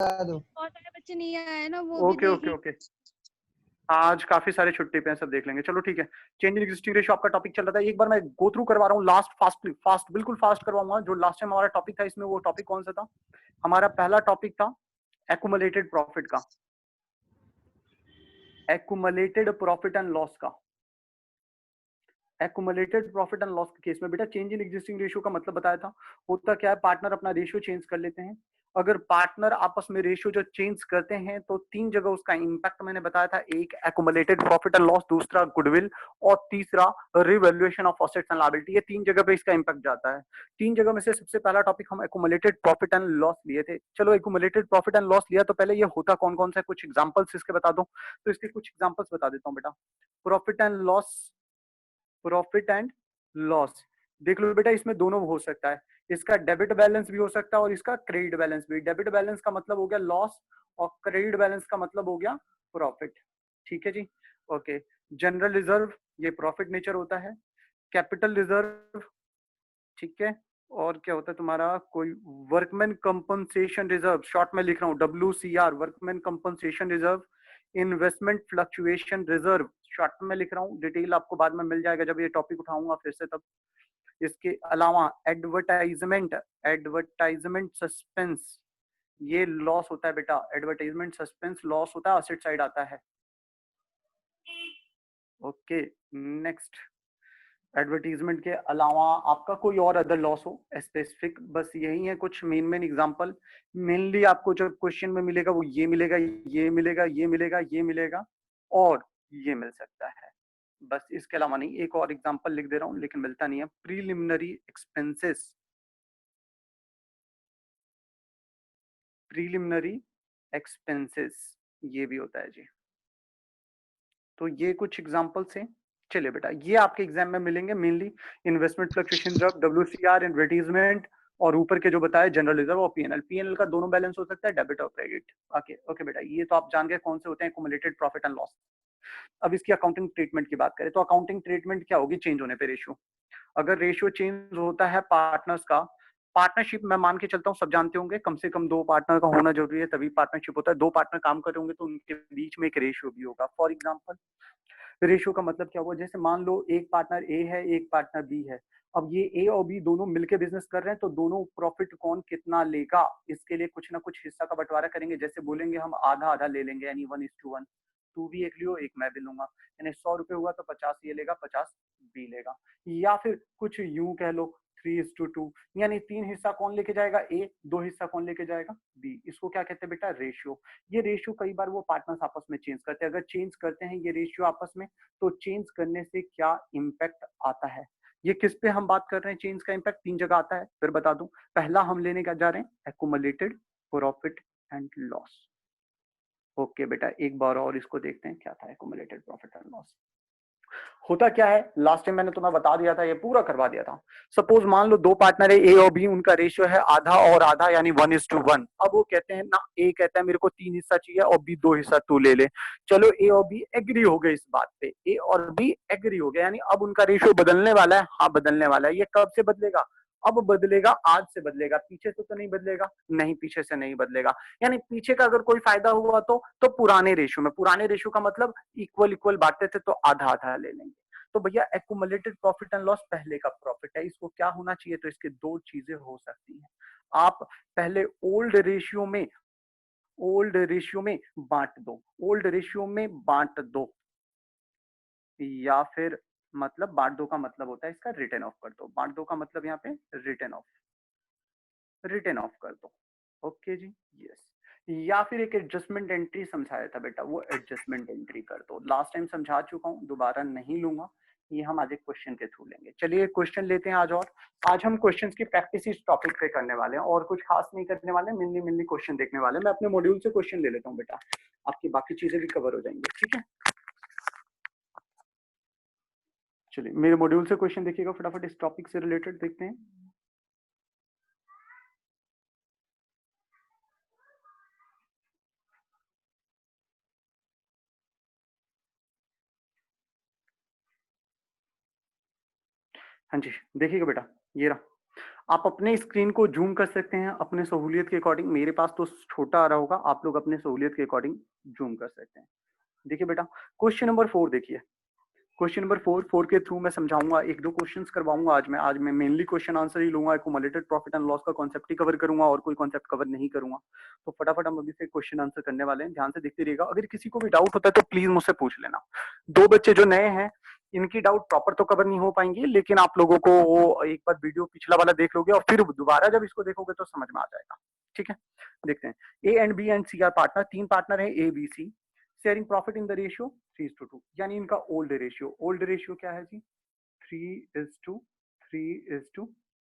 दो। बहुत सारे बच्चे नहीं आए ना, वो भी ओके देख ओके ओके, आज काफी सारे छुट्टी पे हैं, सब देख लेंगे। चलो ठीक है, चेंज इन एग्जिस्टिंग रेशियो आपका टॉपिक चल रहा था। एक बार मैं गो थ्रू करवा रहा हूँ लास्ट, फास्ट फास्ट बिल्कुल फास्ट करवाऊंगा। जो लास्ट टाइम हमारा टॉपिक था इसमें, वो टॉपिक कौन सा था? हमारा पहला टॉपिक था एक्यूमुलेटेड प्रॉफिट का, एक्यूमुलेटेड प्रॉफिट एंड लॉस का। एक्यूमुलेटेड प्रॉफिट एंड लॉस के केस में बेटा चेंज इन एग्जिस्टिंग रेशियो का मतलब बताया था। होता क्या है, पार्टनर अपना रेशियो चेंज कर लेते हैं। अगर पार्टनर आपस में रेशियो जो चेंज करते हैं तो तीन जगह उसका इंपैक्ट मैंने बताया था। एक एक्यूमुलेटेड प्रॉफिट एंड लॉस, दूसरा गुडविल, और तीसरा revaluation of assets and liability. ये तीन जगह पे इसका इंपैक्ट जाता है। तीन जगह में से सबसे पहला टॉपिक हम एक्यूमुलेटेड प्रॉफिट एंड लॉस लिए थे। चलो एक्यूमुलेटेड प्रॉफिट एंड लॉस लिया तो पहले ये होता कौन कौन सा, कुछ एग्जांपल्स इसके बता दो। तो इसके कुछ एग्जांपल्स बता देता हूँ बेटा। Profit and loss, profit and loss देख लो बेटा, इसमें दोनों हो सकता है। इसका डेबिट बैलेंस भी हो सकता है और इसका क्रेडिट बैलेंस भी। डेबिट बैलेंस का मतलब हो गया लॉस और क्रेडिट बैलेंस का मतलब हो गया प्रॉफिट। ठीक है जी, ओके। जनरल रिजर्व, ये प्रॉफिट नेचर होता है। कैपिटल रिजर्व, ठीक है। और क्या होता है तुम्हारा, कोई वर्कमैन कंपनसेशन रिजर्व, शॉर्ट में लिख रहा हूँ WCR, workman compensation reserve. Investment fluctuation reserve, short में लिख रहा हूँ, डिटेल आपको बाद में मिल जाएगा जब ये टॉपिक उठाऊंगा फिर से तब। इसके अलावा एडवर्टाइजमेंट, एडवर्टाइजमेंट सस्पेंस, ये लॉस होता है बेटा। एडवर्टाइजमेंट सस्पेंस लॉस होता है, असेट साइड आता है। Okay, next. एडवर्टीजमेंट के अलावा आपका कोई और अदर लॉस हो स्पेसिफिक, बस यही है कुछ मेन मेन एग्जांपल। मेनली आपको जो क्वेश्चन में मिलेगा वो ये मिलेगा, ये मिलेगा, ये मिलेगा, ये मिलेगा और ये मिल सकता है। बस इसके अलावा नहीं। एक और एग्जांपल लिख दे रहा हूँ लेकिन मिलता नहीं है। प्रीलिमिनरी एक्सपेंसेस, प्रीलिमिनरी एक्सपेंसेस ये भी होता है जी। तो ये कुछ एग्जांपल्स हैं। चलिए बेटा, ये आपके एग्जाम में मिलेंगे mainly. Investment fluctuation reserve, WCR, advertisement, और ऊपर के जो बताए जनरल रिजर्व और पीएनएल। पीएनएल का दोनों बैलेंस हो सकता है, डेबिट और क्रेडिट। ओके ओके बेटा, ये तो आप जान गए कौन से होते हैं एक्यूमुलेटेड प्रॉफिट एंड लॉस। अब इसकी अकाउंटिंग ट्रीटमेंट की बात करें तो अकाउंटिंग ट्रीटमेंट क्या होगी चेंज होने पे रेशियो। अगर रेशियो चेंज होता है पार्टनर्स का, पार्टनरशिप मैं मान के चलता हूँ सब जानते होंगे कम से कम दो पार्टनर का होना जरूरी है तभी पार्टनरशिप होता है। दो पार्टनर काम कर रहे होंगे तो उनके बीच में एक रेशियो भी होगा। फॉर एग्जांपल, रेशियो का मतलब क्या हुआ, जैसे मान लो एक पार्टनर ए है, एक पार्टनर बी है। अब ये ए और बी दोनों मिलकर बिजनेस कर रहे हैं तो दोनों प्रॉफिट कौन कितना लेगा, इसके लिए कुछ ना कुछ हिस्सा का बंटवारा करेंगे। जैसे बोलेंगे हम आधा आधा ले लेंगे, यानी 1:1। तू भी एक लियो, एक मैं भी लूंगा, यानी 100 रुपए हुआ तो 50 ये लेगा, 50 बी लेगा। या फिर कुछ यूं कह लो 3:2, यानी तीन हिस्सा कौन लेके जाएगा, ए, दो हिस्सा कौन लेके जाएगा, बी। इसको क्या कहते हैं बेटा, रेशियो। ये रेशियो कई बार वो पार्टनर्स आपस में चेंज करते हैं। अगर चेंज करते हैं ये रेशियो आपस में, तो चेंज करने से क्या इम्पैक्ट आता है। ये किस पे हम बात कर रहे हैं, चेंज का इम्पैक्ट तीन जगह आता है, फिर बता दूं। पहला हम लेने का जा रहे हैं accumulated profit and loss. Okay बेटा, एक बार और इसको देखते हैं क्या था एक्यूमुलेटेड प्रॉफिट एंड लॉस। होता क्या है, लास्ट टाइम मैंने तुम्हें बता दिया था, ये पूरा करवा दिया था। सपोज मान लो दो पार्टनर है ए और बी, उनका रेशियो है आधा और आधा, यानी 1:1। अब वो कहते हैं ना, ए कहता है मेरे को तीन हिस्सा चाहिए और बी दो हिस्सा तू ले ले। चलो ए और बी एग्री हो गए इस बात पे, ए और बी एग्री हो गए, यानी अब उनका रेशियो बदलने वाला है। हाँ बदलने वाला है। ये कब से बदलेगा, अब बदलेगा, आज से बदलेगा। पीछे से तो नहीं बदलेगा, नहीं पीछे से नहीं बदलेगा। यानी पीछे का अगर कोई फायदा हुआ तो पुराने रेशियो में, पुराने रेशियो का मतलब इक्वल इक्वल बांटते थे तो आधा आधा ले लेंगे। तो भैया एक्यूमुलेटेड प्रॉफिट एंड लॉस पहले का प्रॉफिट है, इसको क्या होना चाहिए, तो इसके दो चीजें हो सकती हैं। आप पहले ओल्ड रेशियो में बांट दो, ओल्ड रेशियो में बांट दो, या फिर मतलब बांट दो का मतलब होता है इसका रिटर्न ऑफ कर दो। बांट दो का मतलब यहाँ पे रिटर्न ऑफ, रिटर्न ऑफ कर दो। ओके जी, यस। या फिर एक एडजस्टमेंट एंट्री समझाया था बेटा, वो एडजस्टमेंट एंट्री कर दो। लास्ट टाइम समझा चुका हूँ, दोबारा नहीं लूंगा। ये हम आज एक क्वेश्चन के थ्रू लेंगे। चलिए क्वेश्चन लेते हैं आज। और आज हम क्वेश्चंस की प्रैक्टिस इस टॉपिक पे करने वाले हैं और कुछ खास नहीं करने वाले, मिलनी मिलनी क्वेश्चन देखने वाले हैं। मैं अपने मॉड्यूल से क्वेश्चन ले लेता हूँ बेटा, आपकी बाकी चीजें भी कवर हो जाएंगी, ठीक है। चलिए मेरे मॉड्यूल से क्वेश्चन देखिएगा फटाफट, इस टॉपिक से रिलेटेड देखते हैं। हाँ जी, देखिएगा बेटा, ये रहा। आप अपने स्क्रीन को जूम कर सकते हैं अपने सहूलियत के अकॉर्डिंग। मेरे पास तो छोटा आ रहा होगा, आप लोग अपने सहूलियत के अकॉर्डिंग जूम कर सकते हैं। देखिए बेटा, क्वेश्चन नंबर 4 देखिए। क्वेश्चन नंबर 4 के थ्रू मैं समझाऊंगा, एक दो क्वेश्चंस करवाऊंगा आज मैं मेनली क्वेश्चन आंसर ही लूंगा, एक्युमुलेटेड प्रॉफिट एंड लॉस का कॉन्सेप्ट ही कवर करूंगा और कोई कॉन्सेप्ट कवर नहीं करूंगा। तो फटाफट हम अभी से क्वेश्चन आंसर करने वाले हैं, ध्यान से देखते रहिएगा। अगर किसी को भी डाउट होता है तो प्लीज मुझसे पूछ लेना। 2 बच्चे जो नए हैं, इनकी डाउट प्रॉपर तो कवर नहीं हो पाएंगी, लेकिन आप लोगों को वो एक बार वीडियो पिछला वाला देख लोगे और फिर दोबारा जब इसको देखोगे तो समझ में आ जाएगा। ठीक है, देखते हैं। A and B and C are partner, 3 partner है A B C, sharing profit in the ratio 3:2, यानी इनका ओल्ड रेशियो। ओल्ड रेशियो क्या है जी? 3:2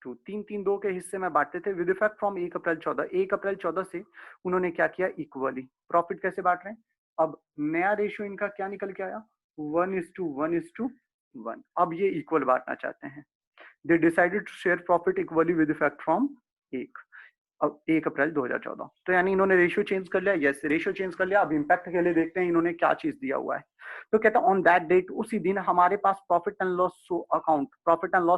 3-3-2 के हिस्से में बांटते थे विद इफेक्ट फ्रॉम 1 अप्रैल 14। 1 अप्रैल 14 से उन्होंने क्या किया? इक्वली प्रॉफिट कैसे बांट रहे हैं? अब नया रेशियो इनका क्या निकल के आया? 1:1:1। अब ये इक्वल बांटना चाहते हैं। They decided to share profit equally with effect from 1 April 2014। तो यानी इन्होंने रेशियो चेंज कर लिया। यस, रेशियो चेंज कर लिया। अब इंपैक्ट के लिए देखते हैं इन्होंने क्या चीज दिया हुआ है। तो कहता है ऑन दैट डेट, उसी दिन हमारे पास profit and loss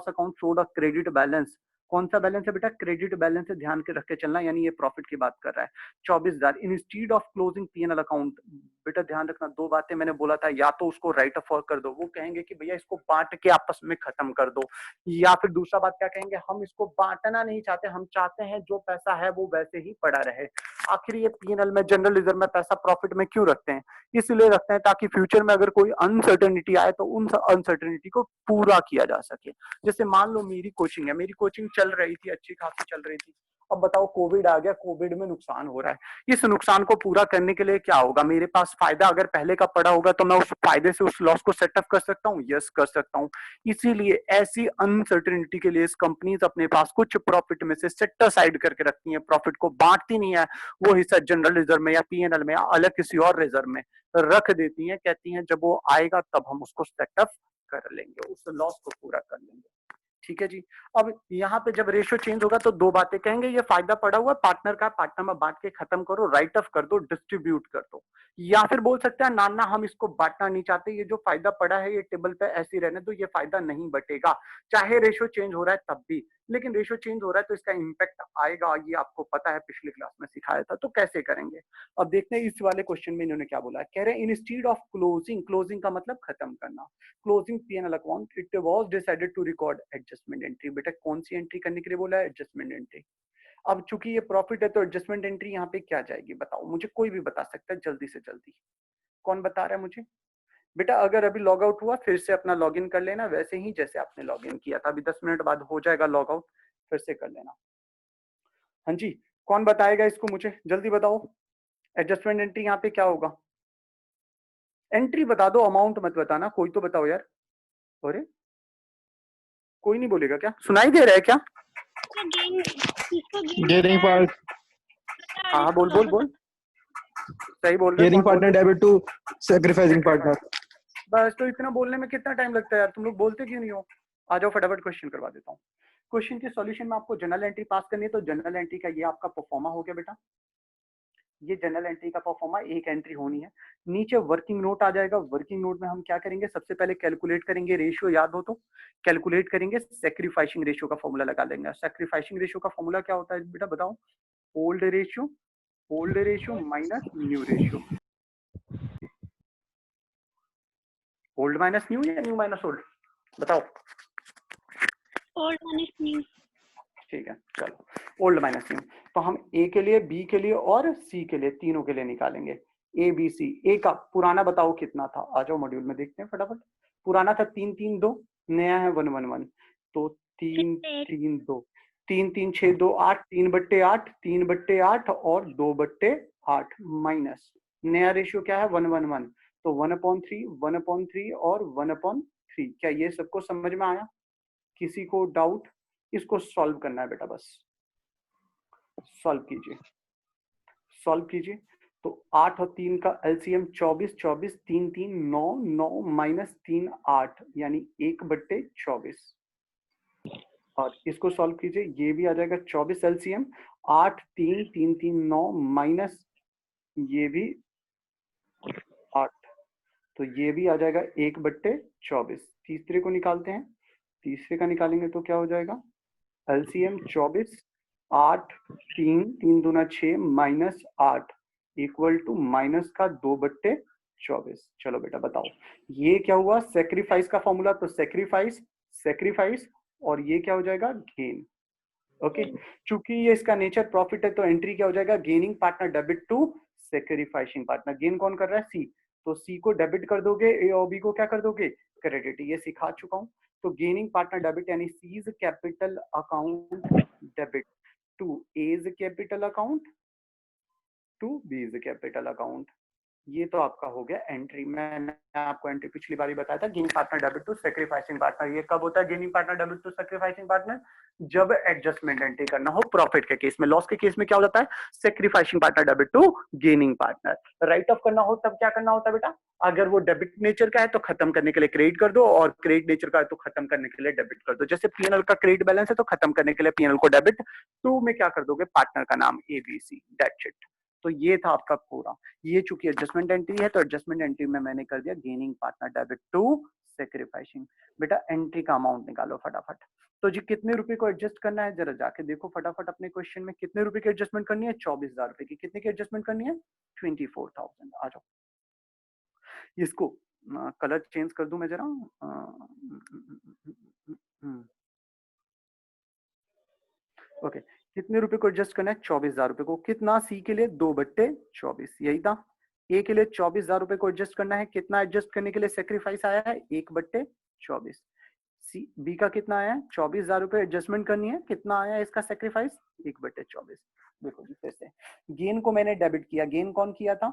account showed a credit balance. कौन सा बैलेंस है बेटा? क्रेडिट बैलेंस है, ध्यान के रख के चलना, यानी ये प्रॉफिट की बात कर रहा है। 24,000 instead of closing PNL account. बेटा ध्यान रखना, 2 बातें मैंने बोला था, या तो उसको राइट ऑफ कर दो, वो कहेंगे कि भैया इसको बांट के आपस में खत्म कर दो, या फिर दूसरा बात क्या कहेंगे? हम इसको बांटना नहीं चाहते, हम चाहते हैं जो पैसा है वो वैसे ही पड़ा रहे। आखिर ये पीएनएल में, जनरल रिजर्व में पैसा प्रॉफिट में क्यों रखते हैं? इसलिए रखते हैं ताकि फ्यूचर में अगर कोई अनसर्टेनिटी आए तो उन अनसर्टेनिटी को पूरा किया जा सके। जैसे मान लो मेरी कोचिंग है, मेरी कोचिंग चल रही थी, अच्छी खासी चल रही थी। अब बताओ कोविड आ गया, कोविड में नुकसान हो रहा है। इस नुकसान को पूरा करने के लिए क्या होगा? मेरे पास फायदा अगर पहले का पड़ा होगा तो मैं उस फायदे से उस लॉस को सेटअप कर सकता हूँ। यस, कर सकता हूँ। इसीलिए ऐसी अनसर्टेनिटी के लिए कंपनीज अपने पास कुछ प्रॉफिट में से सेट असाइड करके रखती हैं, प्रॉफिट को बांटती नहीं है। वो हिस्सा जनरल रिजर्व में या पीएनएल में या अलग किसी और रिजर्व में रख देती हैं, कहती हैं जब वो आएगा तब हम उसको सेटअप कर लेंगे, उस लॉस को पूरा कर लेंगे। ठीक है जी। अब यहाँ पे जब रेशियो चेंज होगा तो 2 बातें कहेंगे, ये फायदा पड़ा हुआ पार्टनर का, पार्टनर में बांट के खत्म करो, राइट ऑफ कर दो, डिस्ट्रीब्यूट कर दो। या फिर बोल सकते हैं ना हम इसको बांटना नहीं चाहते, ये जो फायदा पड़ा है ये टेबल पे ऐसे ही रहने दो, ये फायदा नहीं बटेगा, चाहे रेशियो चेंज हो रहा है तब भी। लेकिन रेशियो चेंज हो रहा है तो इसका इंपैक्ट आएगा, ये आपको पता है, पिछली क्लास में सिखाया था। तो कैसे करेंगे? अब देखते हैं इस वाले क्वेश्चन में इन्होंने क्या बोला है। कह रहे हैं इंस्टीड ऑफ क्लोजिंग, क्लोजिंग का मतलब खत्म करना, closing PNL account, it was decided to record adjustment entry. बेटा कौन सी एंट्री करने के लिए बोला है? Adjustment entry. अब चूंकि ये प्रॉफिट है तो एडजस्टमेंट एंट्री यहाँ पे क्या जाएगी? बताओ मुझे, कोई भी बता सकता है जल्दी से जल्दी। कौन बता रहा है मुझे? बेटा अगर अभी लॉग आउट हुआ फिर से अपना लॉगिन कर लेना, वैसे ही जैसे आपने लॉगिन किया था। अभी 10 मिनट बाद हो जाएगा लॉग आउट, फिर से कर लेना। हाँ जी, कौन बताएगा इसको मुझे? जल्दी बताओ, एडजस्टमेंट एंट्री यहाँ पे क्या होगा? एंट्री बता दो, अमाउंट मत बताना। कोई तो बताओ यार। अरे कोई नहीं बोलेगा क्या? सुनाई दे रहा है क्या? गेयरिंग पार्ट, हाँ बोल बोल बोल, सही बोल रहे हो। गेयरिंग कौन बोल पार्टनर रहे? Debit to sacrificing partner. बस, तो इतना बोलने में कितना टाइम लगता है यार? तुम लोग बोलते क्यों नहीं हो? आ जाओ फटाफट क्वेश्चन करवा देता हूँ। क्वेश्चन के सॉल्यूशन में आपको जनरल एंट्री पास करनी है, तो जनरल एंट्री का ये आपका परफॉर्मा हो गया बेटा। ये जनरल एंट्री का परफॉर्मा, एक एंट्री होनी है। नीचे वर्किंग नोट आ जाएगा। वर्किंग नोट में हम क्या करेंगे? सबसे पहले कैलकुलेट करेंगे रेशियो, याद हो तो कैलकुलेट करेंगे, सैक्रिफाइसिंग रेशियो का फॉर्मूला लगा लेंगे। सैक्रिफाइसिंग रेशियो का फॉर्मूला क्या होता है बेटा? बताओ। Old ratio minus new ratio. Old minus new या न्यू माइनस ओल्ड? बताओ। Old minus new. ठीक है, चलो ओल्ड माइनस न्यू। तो हम ए के लिए, बी के लिए और सी के लिए, तीनों के लिए निकालेंगे। ए बी सी। ए का पुराना बताओ कितना था? आ जाओ मॉड्यूल में देखते हैं फटाफट। पुराना था 3-3-2, नया है 1-1-1। तो 3-3-2, 3-3-6-2 8, 3/8, 3/8 और 2/8 माइनस नया रेशियो क्या है? 1-1-1। तो 1/3, 1/3 और 1/3। क्या ये सबको समझ में आया? किसी को डाउट? इसको सॉल्व करना है बेटा, बस सॉल्व कीजिए, सॉल्व कीजिए। तो 8 और 3 का एलसीएम 24, 24 3 3 9, 9 माइनस 3 8, यानी 1/24। और इसको सॉल्व कीजिए, ये भी आ जाएगा 24 एलसीएम 8 3 3 3 9 माइनस ये भी 8, तो ये भी आ जाएगा 1/24। तीसरे को निकालते हैं, तीसरे का निकालेंगे तो क्या हो जाएगा? एलसीएम 24, 8, 3, 3 दूना 6 माइनस 8 इक्वल टू माइनस का 2/24। चलो बेटा बताओ ये क्या हुआ, सेक्रीफाइस का फॉर्मूला, तो सेक्रीफाइस सेक्रीफाइस और ये क्या हो जाएगा, गेन। ओके, चूंकि ये इसका नेचर प्रॉफिट है तो एंट्री क्या हो जाएगा, gaining partner debit to sacrificing partner. Gain कौन कर रहा है, सी, तो सी को डेबिट कर दोगे, ए और बी को क्या कर दोगे, क्रेडिट। ये सिखा चुका हूं। तो गेनिंग पार्टनर डेबिट यानी C's capital account debit to A's capital account to B's capital account. ये तो आपका हो गया एंट्री। मैंने आपको एंट्री पिछली बार ही बताया था, gaining partner debit to sacrificing partner. ये कब होता है gaining partner debit to sacrificing partner, जब एडजस्टमेंट एंट्री करना हो प्रॉफिट के केस में। लॉस के केस में क्या हो जाता है, sacrificing partner debit to gaining partner. Write off करना हो तब क्या करना होता है बेटा, अगर वो डेबिट नेचर का है तो खत्म करने के लिए क्रेडिट कर दो, और क्रेडिट नेचर का है तो खत्म करने के लिए डेबिट कर दो। जैसे पीएनएल का क्रेडिट बैलेंस है तो खत्म करने के लिए पीएनएल को डेबिट, टू में क्या कर दोगे, पार्टनर का नाम एबीसी, दैट्स इट। तो ये था आपका पूरा। ये चूंकि एडजस्टमेंट एंट्री है तो एडजस्टमेंट एंट्री में मैंने कर दिया gaining partner debit to sacrificing. बेटा एंट्री का अमाउंट निकालो फटाफट। तो जी कितने रुपए को एडजस्ट करना है, जरा जाके देखो फटाफट अपने क्वेश्चन में, कितने रुपए की एडजस्टमेंट करनी है, 24,000 रुपए की। कितने की एडजस्टमेंट करनी है, 24,000। आ जाओ, इसको कलर चेंज कर दूं मैं जरा। ओके, कितने रुपए को एडजस्ट करना है, 24,000 रुपए को। कितना, सी के लिए 2/24, यही था। ए के लिए 24,000 रुपए को एडजस्ट करना है, कितना एडजस्ट करने के लिए सेक्रीफाइस आया है, 1/24। सी बी का कितना आया है, 24,000 रुपए एडजस्टमेंट करनी है, कितना आया है इसका सेक्रीफाइस, 1/24। देखो जी फिर से, गेन को मैंने डेबिट किया, गेन कौन किया था,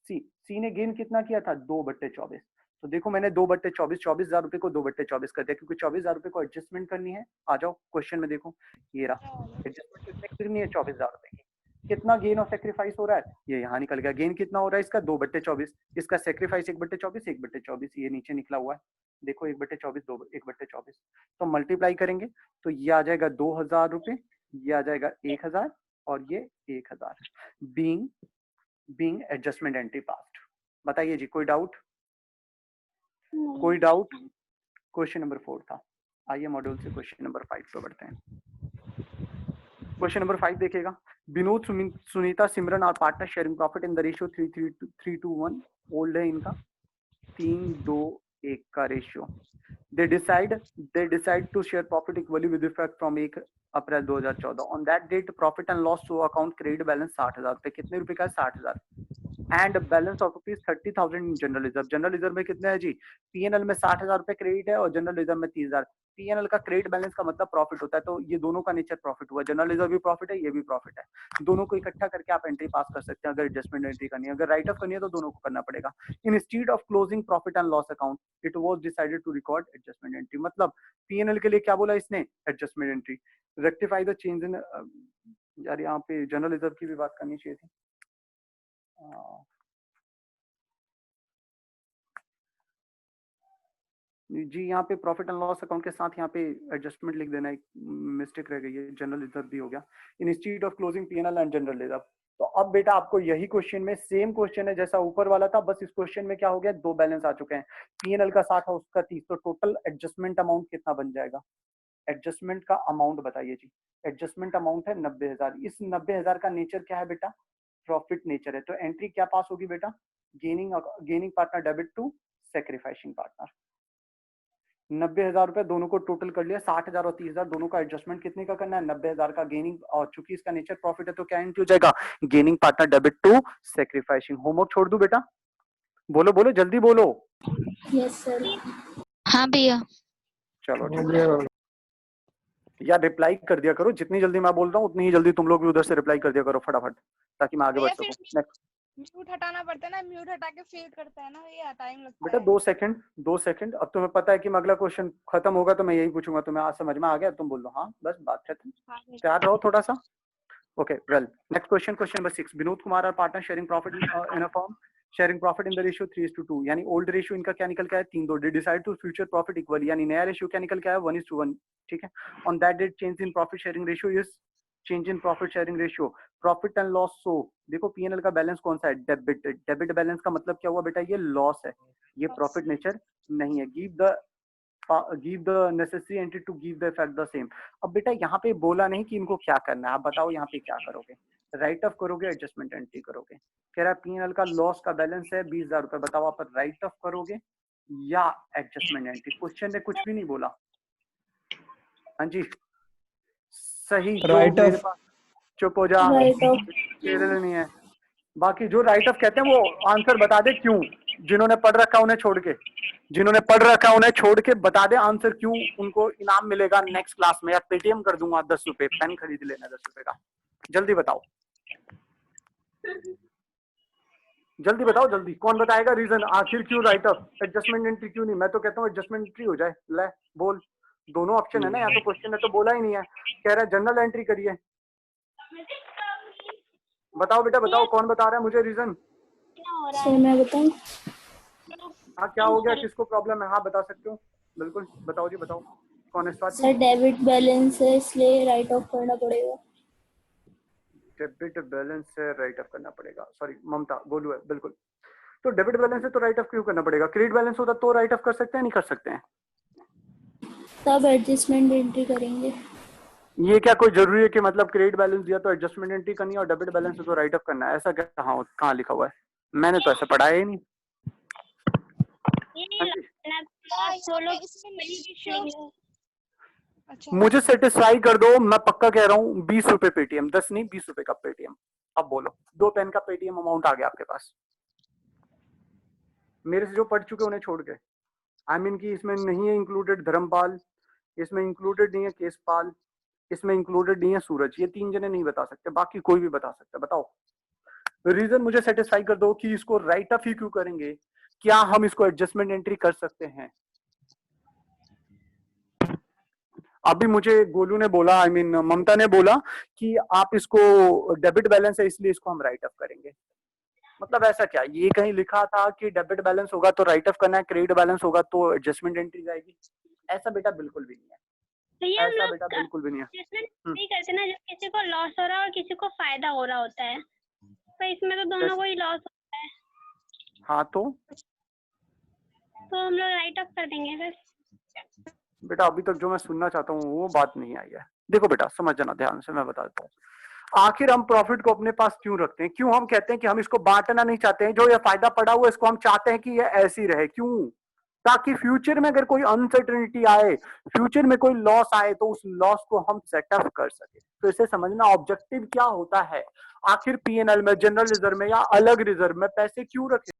सी ने गेन कितना किया था, 2/24। तो देखो मैंने 2/24, 24,000 रुपए को 2/24 कर दिया, क्योंकि 24,000 रुपए को एडजस्टमेंट करनी है। आ जाओ क्वेश्चन में देखो, ये रहा एडजस्टमेंट कितने की करनी है, 24,000 रुपए की। कितना गेन और सेक्रीफाइस हो रहा है, ये यहाँ निकल गया। गेन कितना हो रहा है इसका, 2/24, इसका सेक्रीफाइस 1/24, 1/24 ये नीचे निकला हुआ है, देखो 1/24, 1/24। तो मल्टीप्लाई करेंगे तो ये आ जाएगा 2,000 रुपए, ये आ जाएगा 1,000 और ये 1,000। Being adjustment entry past. बताइए जी, कोई डाउट, कोई डाउट। क्वेश्चन नंबर 4 था। आइए मॉड्यूल से क्वेश्चन नंबर 5 पे बढ़ते हैं। क्वेश्चन नंबर 5 देखिएगा, विनोद सुनीता सिमरन और partner sharing profit in the ratio 3:1। Old है इनका 3:2:1 का ratio. they decide to share profit equally with effect from 1 April 2014। on that date profit and loss to account credit balance 60,000 रुपए। कितने रुपए का, 60,000। And balance of rupees 30,000 in general reserve. General reserve में कितने है जी, पीएनएल में 60,000 रुपए credit है और जनरल रिजर्व में 30,000। पीएनएल का क्रेडिट बैलेंस का मतलब प्रॉफिट होता है, तो ये दोनों का नेचर प्रॉफिट हुआ। जनरल रिजर्व भी प्रॉफिट है, ये भी प्रॉफिट है, दोनों को इकट्ठा करके आप एंट्री पास कर सकते हैं। अगर एडजस्टमेंट एंट्री करनी है, अगर राइट ऑफ करनी है तो दोनों को करना पड़ेगा। Instead of closing profit and loss account it was decided to record adjustment entry. मतलब पीएनएल के लिए क्या बोला इसने, adjustment entry. Rectify the change in, यार यहाँ पे जनरल रिजर्व की भी बात करनी चाहिए थी। जी यहाँ पे प्रॉफिट एंड लॉस अकाउंट के साथ यहाँ पे एडजस्टमेंट लिख देना, एक मिस्टेक रह गई है, जनरल रिजर्व भी हो गया। Institute of closing PNL and general reserve. तो अब बेटा आपको यही क्वेश्चन में सेम क्वेश्चन है जैसा ऊपर वाला था, बस इस क्वेश्चन में क्या हो गया, दो बैलेंस आ चुके हैं, पीएनएल का 60 और उसका 30। तो टोटल एडजस्टमेंट अमाउंट कितना बन जाएगा, एडजस्टमेंट का अमाउंट बताइए जी। एडजस्टमेंट अमाउंट है 90,000। इस 90,000 का नेचर क्या है बेटा, प्रॉफिट नेचर है। तो एंट्री क्या पास होगी बेटा, gaining partner debit to sacrificing partner. 90,000 रुपए दोनों को टोटल कर लिया, 60,000 और 30,000 दोनों का एडजस्टमेंट कितने का करना है, 90,000 का गेनिंग। और चूंकि इसका नेचर प्रॉफिट है तो क्या एंट्री हो जाएगा, gaining partner debit to sacrificing. Homework छोड़ दूं बेटा, बोलो बोलो जल्दी बोलो। Yes sir. हाँ भैया। चलो ठीक है यार, रिप्लाई कर दिया करो, जितनी जल्दी मैं बोल रहा हूँ उतनी ही जल्दी तुम लोग भी उधर से रिप्लाई कर दिया करो फटाफट, ताकि मैं आगे बढ़ सकूं। नेक्स्ट, म्यूट हटाना पड़ता है ना, म्यूट हटा के फिर करता है ना भैया, टाइम लगता बेटा है। 2 सेकंड। अब तुम्हें पता है कि मैं अगला क्वेश्चन खत्म होगा तो मैं यही पूछूंगा, तुम्हें आज समझ में आ गया, तुम बोल दो हाँ, बस बात खत्म। तैयार रहो थोड़ा सा। Okay well, next question, question number 6। Vinod Kumar और partner sharing profit in a firm, sharing profit in the ratio 3:2। यानी ओल्ड रेशियो इनका क्या निकल के आया, 3:2। They decide to future profit equally, यानी नया रेशियो क्या निकल के आया, 1:1। ठीक है, on that date change in profit sharing ratio is, change in profit sharing ratio, profit and loss. So देखो पीएनएल का बैलेंस कौन सा है, डेबिट। डेबिट बैलेंस का मतलब क्या हुआ बेटा, ये लॉस है, ये प्रॉफिट नेचर नहीं है। Give the give the necessary entry to give the effect the same. अब बेटा यहाँ पे बोला नहीं कि इनको क्या करना है, आप बताओ यहाँ पे क्या करोगे, राइट ऑफ करोगे, एडजस्टमेंट एंट्री करोगे। कह रहा है P&L का लॉस का बैलेंस है 20,000 रुपए, बताओ आप राइट ऑफ करोगे या एडजस्टमेंट एंट्री। क्वेश्चन ने कुछ भी नहीं बोला। हाँ जी सही, जो Write off. मेरे पास चुप हो जा, तेरे लिए नहीं है। बाकी जो राइट ऑफ कहते हैं वो आंसर बता दे क्यों, जिन्होंने पढ़ रखा उन्हें छोड़ के, जिन्होंने पढ़ रखा उन्हें छोड़ के बता दे आंसर क्यों उनको इनाम मिलेगा नेक्स्ट क्लास में, या पेटीएम कर दूंगा 10 रुपए, पेन खरीद लेना 10 रुपए का। जल्दी बताओ, जल्दी बताओ जल्दी, कौन बताएगा रीजन आखिर क्यों राइट ऑफ, एडजस्टमेंट एंट्री क्यों नहीं। मैं तो कहता हूँ एडजस्टमेंट एंट्री हो जाए, ले बोल, दोनों ऑप्शन है ना, या तो क्वेश्चन है तो बोला ही नहीं है, कह रहा है जनरल एंट्री करिए। बताओ बेटा बताओ, कौन बता रहा है मुझे रीजन। सर मैं बताऊं? हाँ क्या हो गया, किसको प्रॉब्लम है, हाँ बता सकते हो, बिल्कुल बताओ जी बताओ, कौन है स्टार्ट। सर डेबिट बैलेंस है इसलिए राइट ऑफ करना पड़ेगा। डेबिट बैलेंस है राइट ऑफ करना पड़ेगा, सॉरी ममता गोलू है बिल्कुल। तो डेबिट बैलेंस है तो राइट ऑफ क्यों करना पड़ेगा, क्रेडिट बैलेंस होता तो राइट ऑफ कर सकते हैं नहीं कर सकते हैं। तब एडजस्टमेंट एंट्री करेंगे। ये क्या कोई जरूरी है कि मतलब क्रेडिट बैलेंस दिया तो एडजस्टमेंट एंट्री करनी है और डेबिट बैलेंस तो राइट ऑफ करना है, ऐसा क्या कहाँ लिखा हुआ है, मैंने तो ऐसा पढ़ा ही नहीं। अच्छा मुझे सेटिस्फाई कर दो, मैं पक्का कह रहा हूँ 20 रुपए पेटीएम, 10 नहीं 20 रुपए का पेटीएम। अब बोलो 2 पेन का पेटीएम अमाउंट आ गया आपके पास, मेरे से जो पढ़ चुके उन्हें छोड़ के। आई मीन की इसमें नहीं है इंक्लूडेड धर्मपाल, इसमें इंक्लूडेड नहीं है केसपाल, इसमें इंक्लूडेड नहीं है सूरज, ये 3 जने नहीं बता सकते, बाकी कोई भी बता सकता है। बताओ रीजन मुझे सेटिस्फाई कर दो कि इसको राइट ऑफ ही क्यों करेंगे, क्या हम इसको एडजस्टमेंट एंट्री कर सकते हैं। अभी मुझे गोलू ने बोला, आई मीन ममता ने बोला कि आप इसको डेबिट बैलेंस है इसलिए इसको हम राइट ऑफ करेंगे। मतलब ऐसा क्या, ये कहीं लिखा था कि डेबिट बैलेंस होगा तो राइट ऑफ करना है, क्रेडिट बैलेंस होगा तो एडजस्टमेंट एंट्री जाएगी, ऐसा बेटा बिल्कुल भी नहीं है, तो ये ऐसा बेटा बिल्कुल भी नहीं है। नहीं करते ना, जब किसी को लॉस हो रहा है और किसी को फायदा हो रहा होता है, तो इसमें तो दोनों को ही लॉस होता है। हाँ तो हम लोग राइट ऑफ कर देंगे फिर। बेटा अभी तक जो मैं सुनना चाहता हूँ वो बात नहीं आई है। देखो बेटा समझ जाना ध्यान से, मैं बता देता हूँ आखिर हम प्रॉफिट को अपने पास क्यों रखते हैं, क्यों हम कहते हैं कि हम इसको बांटना नहीं चाहते हैं, जो ये फायदा पड़ा हुआ इसको हम चाहते हैं कि ये ऐसी रहे, क्यों, ताकि फ्यूचर में अगर कोई अनसर्टेनिटी आए, फ्यूचर में कोई लॉस आए तो उस लॉस को हम सेटअप कर सके। तो इसे समझना ऑब्जेक्टिव क्या होता है, आखिर P&L में जनरल रिजर्व में या अलग रिजर्व में पैसे क्यों रखे।